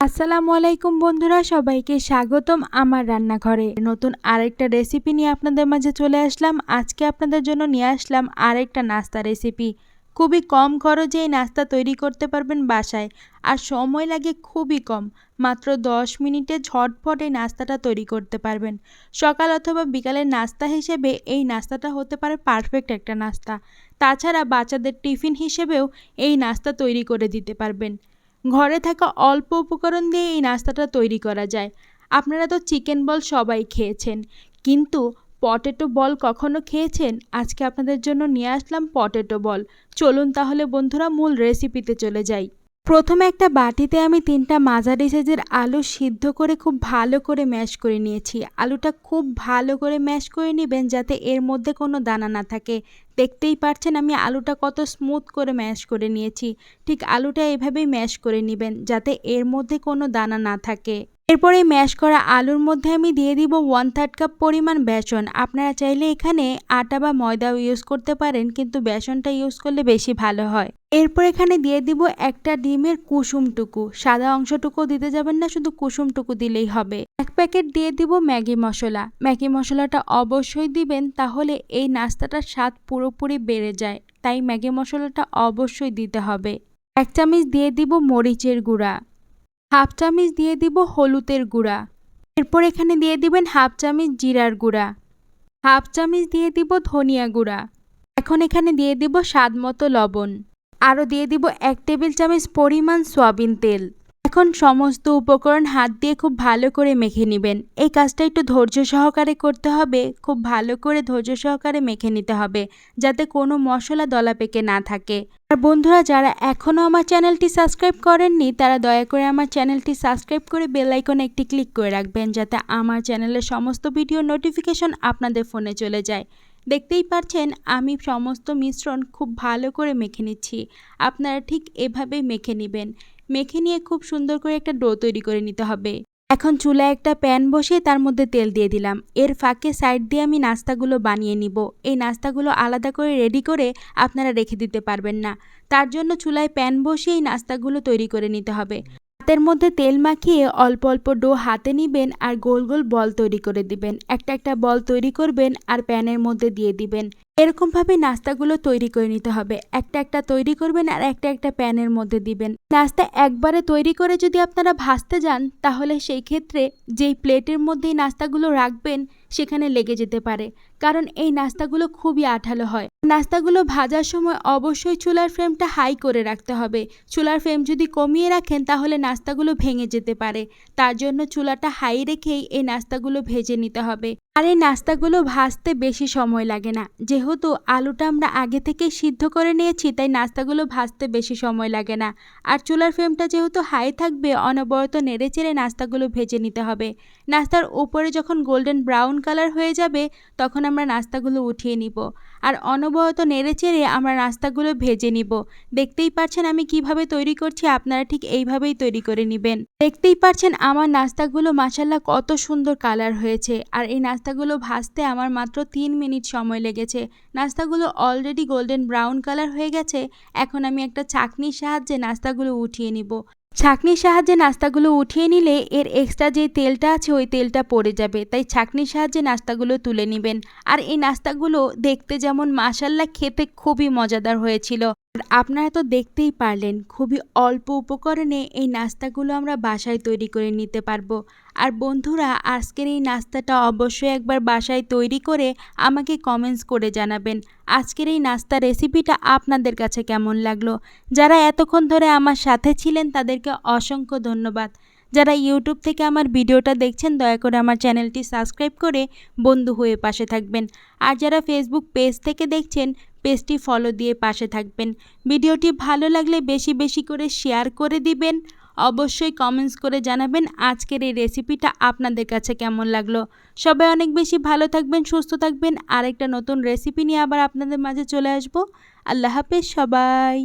আসসালামু আলাইকুম বন্ধুরা, সবাইকে স্বাগতম আমার রান্নাঘরে। নতুন আরেকটা রেসিপি নিয়ে আপনাদের মাঝে চলে আসলাম। আজকে আপনাদের জন্য নিয়ে আসলাম আরেকটা নাস্তা রেসিপি। খুবই কম খরচে এই নাস্তা তৈরি করতে পারবেন বাসায়, আর সময় লাগে খুবই কম। মাত্র 10 মিনিটে ঝটপট এই নাস্তাটা তৈরি করতে পারবেন। সকাল অথবা বিকালের নাস্তা হিসেবে এই নাস্তাটা হতে পারে পারফেক্ট একটা নাস্তা। তাছাড়া বাচ্চাদের টিফিন হিসেবেও এই নাস্তা তৈরি করে দিতে পারবেন। ঘরে থাকা অল্প উপকরণ দিয়ে এই নাস্তাটা তৈরি করা যায়। আপনারা তো চিকেন বল সবাই খেয়েছেন, কিন্তু পটেটো বল কখনো খেয়েছেন? আজকে আপনাদের জন্য নিয়ে আসলাম পটেটো বল। চলুন তাহলে বন্ধুরা মূল রেসিপিতে চলে যাই। প্রথমে একটা বাটিতে আমি 3টা মাঝারি সাইজের আলু সিদ্ধ করে খুব ভালো করে ম্যাশ করে নিয়েছি। আলুটা খুব ভালো করে ম্যাশ করে নেবেন যাতে এর মধ্যে কোনো দানা না থাকে। দেখতেই পাচ্ছেন আমি আলুটা কত স্মুথ করে ম্যাশ করে নিয়েছি। ঠিক আলুটা এভাবেই ম্যাশ করে নেবেন যাতে এর মধ্যে কোনো দানা না থাকে। এরপরে ম্যাশ করা আলুর মধ্যে আমি দিয়ে দিব 1/3 কাপ পরিমাণ বেসন। আপনারা চাইলে এখানে আটা বা ময়দাও ইউজ করতে পারেন, কিন্তু বেসনটা ইউজ করলে বেশি ভালো হয়। এরপর এখানে দিয়ে দিব একটা ডিমের কুসুমটুকু। সাদা অংশটুকু দিতে যাবেন না, শুধু কুসুমটুকু দিলেই হবে। 1 প্যাকেট দিয়ে দিব ম্যাগি মশলা। ম্যাগি মশলাটা অবশ্যই দিবেন, তাহলে এই নাস্তাটার স্বাদ পুরোপুরি বেড়ে যায়। তাই ম্যাগি মশলাটা অবশ্যই দিতে হবে। 1 চামচ দিয়ে দিব মরিচের গুঁড়া। 1/2 চামচ দিয়ে দিব হলুদের গুঁড়া। এরপর এখানে দিয়ে দিবেন 1/2 চামচ জিরার গুঁড়া। 1/2 চামচ দিয়ে দিব ধনিয়া গুঁড়া। এখন এখানে দিয়ে দিব স্বাদ মতো লবণ। আরও দিয়ে দিব 1 টেবিল চামচ পরিমাণ সয়াবিন তেল। এখন সমস্ত উপকরণ হাত দিয়ে খুব ভালো করে মেখে নেবেন। এই কাজটা একটু ধৈর্য সহকারে করতে হবে। খুব ভালো করে ধৈর্য সহকারে মেখে নিতে হবে, যাতে কোনো মশলা দলা পেকে না থাকে। আর বন্ধুরা, যারা এখনও আমার চ্যানেলটি সাবস্ক্রাইব করেননি তারা দয়া করে আমার চ্যানেলটি সাবস্ক্রাইব করে বেল আইকনে একটি ক্লিক করে রাখবেন, যাতে আমার চ্যানেলের সমস্ত ভিডিও নোটিফিকেশন আপনাদের ফোনে চলে যায়। দেখতেই পাচ্ছেন আমি সমস্ত মিশ্রণ খুব ভালো করে মেখে নিচ্ছি। আপনারা ঠিক এভাবেই মেখে নেবেন। মেখে নিয়ে খুব সুন্দর করে একটা ডো তৈরি করে নিতে হবে। এখন চুলায় একটা প্যান বসিয়ে তার মধ্যে তেল দিয়ে দিলাম। এর ফাঁকে সাইড দিয়ে আমি নাস্তাগুলো বানিয়ে নিব। এই নাস্তাগুলো আলাদা করে রেডি করে আপনারা রেখে দিতে পারবেন না। তার জন্য চুলায় প্যান বসিয়ে এই নাস্তাগুলো তৈরি করে নিতে হবে। হাতের মধ্যে তেল মাখিয়ে অল্প অল্প ডো হাতে নিবেন আর গোল গোল বল তৈরি করে দিবেন। একটা একটা বল তৈরি করবেন আর প্যানের মধ্যে দিয়ে দিবেন। এরকমভাবে নাস্তাগুলো তৈরি করে নিতে হবে। একটা একটা তৈরি করবেন আর একটা একটা প্যানের মধ্যে দিবেন। নাস্তা একবারে তৈরি করে যদি আপনারা ভাজতে যান, তাহলে সেই ক্ষেত্রে যেই প্লেটের মধ্যে এই নাস্তাগুলো রাখবেন সেখানে লেগে যেতে পারে, কারণ এই নাস্তাগুলো খুবই আঠালো হয়। নাস্তাগুলো ভাজার সময় অবশ্যই চুলার ফ্লেমটা হাই করে রাখতে হবে। চুলার ফ্লেম যদি কমিয়ে রাখেন তাহলে নাস্তাগুলো ভেঙে যেতে পারে। তার জন্য চুলাটা হাই রেখেই এই নাস্তাগুলো ভেজে নিতে হবে। আর এই নাস্তাগুলো ভাজতে বেশি সময় লাগে না, যেহেতু আলুটা আমরা আগে থেকে সিদ্ধ করে নিয়েছি, তাই নাস্তাগুলো ভাজতে বেশি সময় লাগে না। আর চুলার ফ্লেমটা যেহেতু হাই থাকবে, অনবরত নেড়েচেড়ে নাস্তাগুলো ভেজে নিতে হবে। নাস্তার উপরে যখন গোল্ডেন ব্রাউন কালার হয়ে যাবে, তখন আমরা নাস্তাগুলো উঠিয়ে নিব। আর অনবরত নেড়েচেড়ে আমরা নাস্তাগুলো ভেজে নিব। দেখতেই পাচ্ছেন আমি কিভাবে তৈরি করছি, আপনারা ঠিক এইভাবেই তৈরি করে নেবেন। দেখতেই পাচ্ছেন আমার নাস্তাগুলো মাশাআল্লাহ কত সুন্দর কালার হয়েছে। আর এই নাস্তাগুলো ভাজতে আমার মাত্র 3 মিনিট সময় লেগেছে। নাস্তাগুলো অলরেডি গোল্ডেন ব্রাউন কালার হয়ে গেছে। এখন আমি একটা ছাঁকনির সাহায্যে নাস্তাগুলো উঠিয়ে নিব। ছাঁকনির সাহায্যে নাস্তাগুলো উঠিয়ে নিলে এর এক্সট্রা যে তেলটা আছে ওই তেলটা পড়ে যাবে, তাই ছাঁকনির সাহায্যে নাস্তাগুলো তুলে নেবেন। আর এই নাস্তাগুলো দেখতে যেমন মাশাআল্লাহ, খেতে খুবই মজাদার হয়েছিল। আর আপনারা তো দেখতেই পারলেন খুবই অল্প উপকরণে এই নাস্তাগুলো আমরা বাসায় তৈরি করে নিতে পারবো। আর বন্ধুরা, আজকের এই নাস্তাটা অবশ্যই একবার বাসায় তৈরি করে আমাকে কমেন্টস করে জানাবেন আজকের এই নাস্তা রেসিপিটা আপনাদের কাছে কেমন লাগলো। যারা এতক্ষণ ধরে আমার সাথে ছিলেন তাদেরকে অসংখ্য ধন্যবাদ। যারা ইউটিউব থেকে আমার ভিডিওটা দেখছেন দয়া করে আমার চ্যানেলটি সাবস্ক্রাইব করে বন্ধু হয়ে পাশে থাকবেন। আর যারা ফেসবুক পেজ থেকে দেখছেন পেজটি ফলো দিয়ে পাশে থাকবেন। ভিডিওটি ভালো লাগলে বেশি বেশি করে শেয়ার করে দিবেন। অবশ্যই কমেন্টস করে জানাবেন আজকের এই রেসিপিটা আপনাদের কাছে কেমন লাগলো। সবাই অনেক বেশি ভালো থাকবেন, সুস্থ থাকবেন। আরেকটা নতুন রেসিপি নিয়ে আবার আপনাদের মাঝে চলে আসবো। আল্লাহ হাফেজ সবাই।